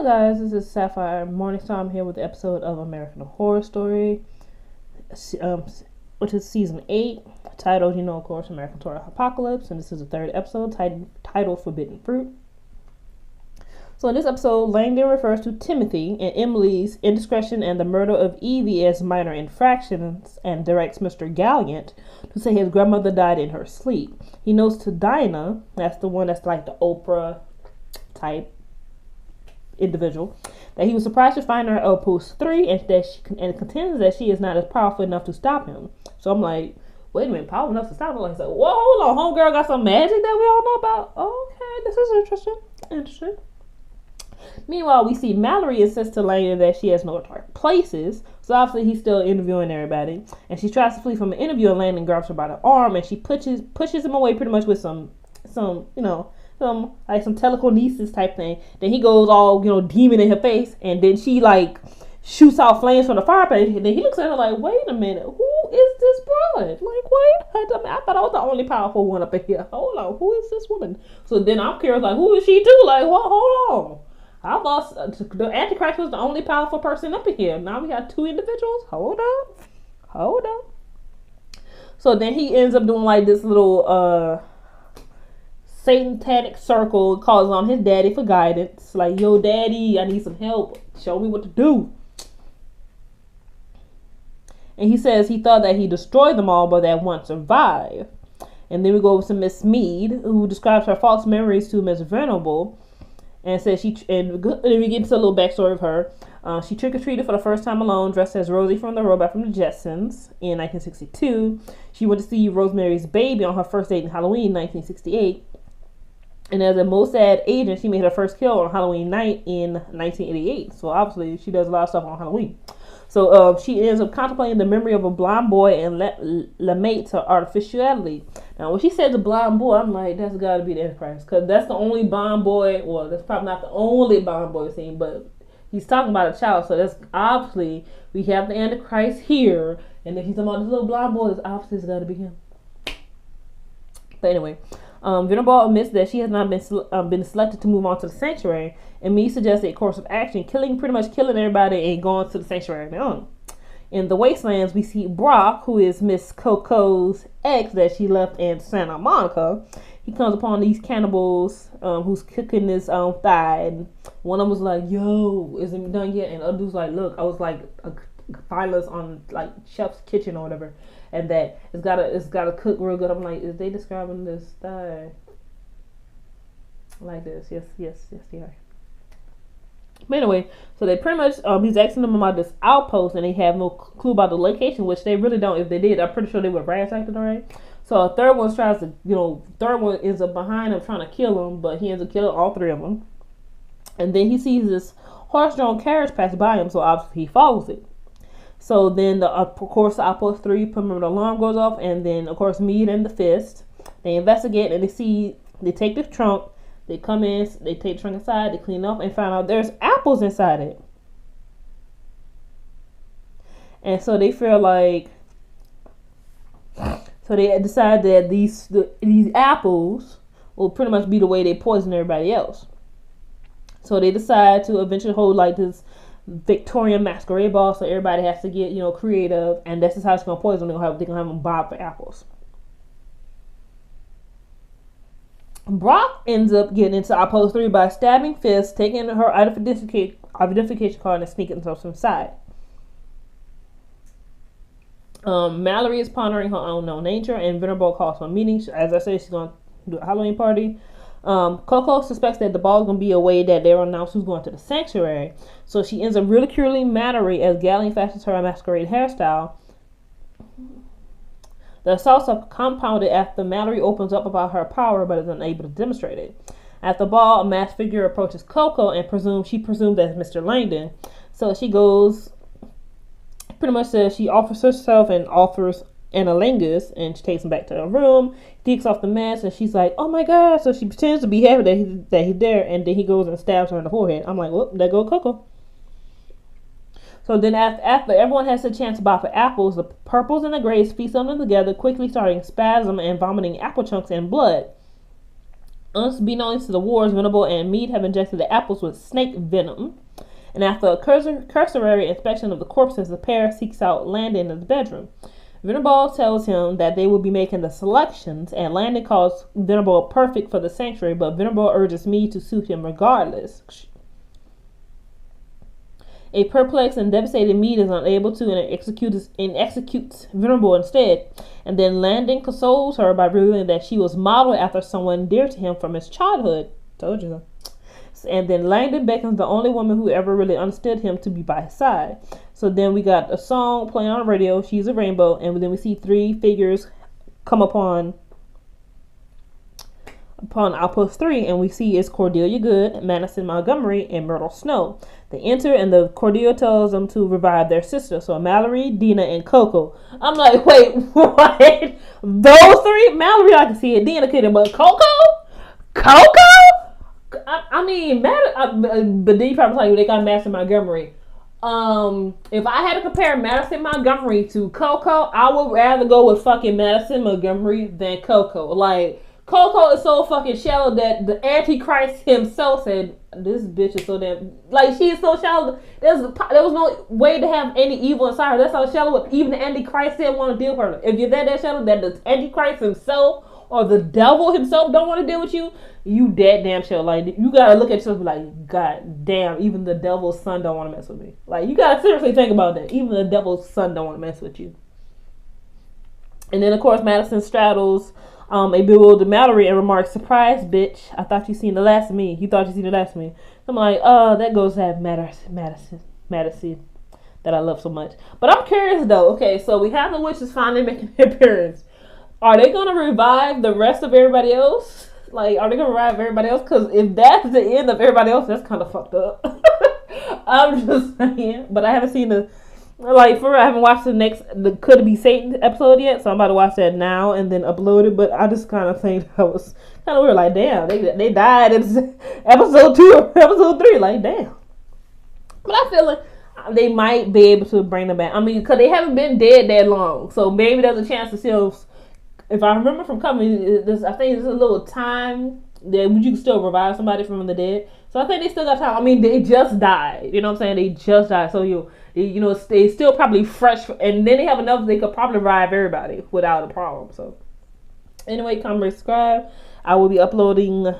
guys, this is Sapphire Morningstar. I'm here with the episode of American Horror Story, which is season 8, titled, of course, American Horror Apocalypse, and this is the third episode, titled Forbidden Fruit. So in this episode, Langdon refers to Timothy and Emily's indiscretion and the murder of Evie as minor infractions and directs Mr. Gallant to say his grandmother died in her sleep. He notes to Dinah, that's the one that's like the Oprah type individual, that he was surprised to find her at Outpost 3 and contends that she is not as powerful enough to stop him. So I'm like, wait a minute, powerful enough to stop him? Like, so, whoa, hold on, homegirl got some magic that we all know about? Okay, this is interesting. Meanwhile, we see Mallory insists to Langdon that she has no dark places, so obviously he's still interviewing everybody, and she tries to flee from an interview, and Langdon grabs her by the arm, and she pushes him away pretty much with some telekinesis type thing. Then he goes all, demon in her face, and then she shoots out flames from the fireplace, and then he looks at her like, wait a minute, who is this broad? Like, wait, I thought I was the only powerful one up in here. Hold on, who is this woman? So then I'm curious, like, who is she too? Like, what? Hold on. I thought the Antichrist was the only powerful person up in here. Now we got two individuals? Hold up. So then he ends up doing like this little satanic circle, calls on his daddy for guidance. Like, yo, daddy, I need some help. Show me what to do. And he says he thought that he destroyed them all, but that one survived. And then we go over to Miss Mead, who describes her false memories to Miss Venable, and says we get into a little backstory of her. She trick-or-treated for the first time alone, dressed as Rosie from the Robot from the Jetsons in 1962. She went to see Rosemary's Baby on her first date in Halloween 1968. And as a Mossad agent, she made her first kill on Halloween night in 1988. So obviously, she does a lot of stuff on Halloween. So she ends up contemplating the memory of a blind boy and lament her artificiality. Now, when she said the blind boy, I'm like, that's got to be the Antichrist, because that's the only blind boy. Well, that's probably not the only blind boy seen, but he's talking about a child. So that's obviously, we have the Antichrist here, and if he's talking about this little blind boy, it's obviously got to be him. But anyway. Venable admits that she has not been selected to move on to the sanctuary, and Mead suggests a course of action, pretty much killing everybody and going to the sanctuary on. In the Wastelands, we see Brock, who is Miss Coco's ex that she left in Santa Monica. He comes upon these cannibals who's cooking this thigh, and one of them was like, yo, isn't it done yet? And the other dude's like, look, I was like a finalist on like Chef's Kitchen or whatever, and that it's gotta cook real good. I'm like, is they describing this thigh like this? Yes, they are. But anyway, so they pretty much he's asking them about this outpost, and they have no clue about the location, which they really don't. If they did, I'm pretty sure they would have ransacked it already. So a third one ends up behind him trying to kill him, but he ends up killing all three of them. And then he sees this horse-drawn carriage pass by him, so obviously he follows it. So then, of course, the Outpost 3 the alarm goes off, and then, of course, Mead and the Fist, they investigate, and they take the trunk, they come in, they take the trunk inside, they clean up, and find out there's apples inside it. And so they feel like, so they decide that these apples will pretty much be the way they poison everybody else. So they decide to eventually hold like this Victorian masquerade ball, so everybody has to get creative, and this is how it's gonna poison. They're gonna have them bob for apples. Brock ends up getting into Outpost 3 by stabbing Fist, taking her identification card, and sneaking herself inside. Mallory is pondering her unknown nature, and Venable calls for a meeting. As I said, she's gonna do a Halloween party. Coco suspects that the ball is going to be a way that they'll announce who's going to the sanctuary. So she ends up ridiculing Mallory as Gallant fashions her a masquerade hairstyle. The assaults are compounded after Mallory opens up about her power but is unable to demonstrate it. At the ball, a masked figure approaches Coco and she presumes that's Mr. Langdon. So she goes, pretty much says she offers herself and offers analingus, and she takes him back to her room, takes off the mask, and she's like, oh my god. So she pretends to be happy that he's there, and then he goes and stabs her in the forehead. I'm like, whoop, there go Coco. So then after everyone has a chance to buy for apples, the purples and the grays feast on them together, quickly starting spasm and vomiting apple chunks and blood. Unbeknownst to the wars, Venable and Mead have injected the apples with snake venom. And after a cursory inspection of the corpses, the pair seeks out Landon in his bedroom. Venable tells him that they will be making the selections, and Landon calls Venable perfect for the sanctuary, but Venable urges Mead to suit him regardless. A perplexed and devastated Mead is unable to and executes Venable instead. And then Landon consoles her by revealing that she was modeled after someone dear to him from his childhood. Told you so. And then Landon beckons the only woman who ever really understood him to be by his side. So then we got a song playing on the radio, She's a Rainbow, and then we see three figures come upon Outpost 3, and we see it's Cordelia Good, Madison Montgomery, and Myrtle Snow. They enter, and the Cordelia tells them to revive their sister. So Mallory, Dina, and Coco. I'm like, wait, what? Those three? Mallory, I can see it. Dina couldn't, but Coco? I mean, but then you probably tell you they got Madison Montgomery. If I had to compare Madison Montgomery to Coco, I would rather go with fucking Madison Montgomery than Coco. Like, Coco is so fucking shallow that the Antichrist himself said, this bitch is so damn, like, she is so shallow. There was no way to have any evil inside her. That's how shallow even the Antichrist didn't want to deal with her. If you're that shallow that the Antichrist himself or the devil himself don't want to deal with you, you dead damn shallow. Like, you gotta look at yourself and be like, God damn, even the devil's son don't want to mess with me. Like, you gotta seriously think about that. Even the devil's son don't want to mess with you. And then, of course, Madison straddles a bewildered Mallory and remarks, surprise, bitch. I thought you seen the last of me. You thought you seen the last of me. I'm like, that goes to have Madison that I love so much. But I'm curious, though. Okay, so we have the witches finally making an appearance. Are they going to revive the rest of everybody else? Like, are they going to revive everybody else? Because if that's the end of everybody else, that's kind of fucked up. I'm just saying. But I haven't seen I haven't watched the Could It Be Satan episode yet, so I'm about to watch that now and then upload it. But I just kind of think that was kind of weird. Like, damn, they died in episode 2 or episode 3. Like, damn. But I feel like they might be able to bring them back. I mean, because they haven't been dead that long, so maybe there's a chance to still. If I remember from coming, I think there's a little time that you can still revive somebody from the dead. So I think they still got time. I mean, they just died. You know what I'm saying? They just died. So you know, they still probably fresh, and then they have enough. They could probably revive everybody without a problem. So anyway, comment, subscribe. I will be uploading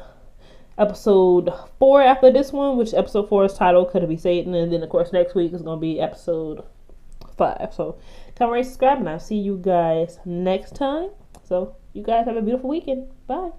episode 4 after this one, which episode 4 is titled Could It Be Satan, and then of course next week is gonna be episode 5. So comment, subscribe, and I'll see you guys next time. So you guys have a beautiful weekend. Bye.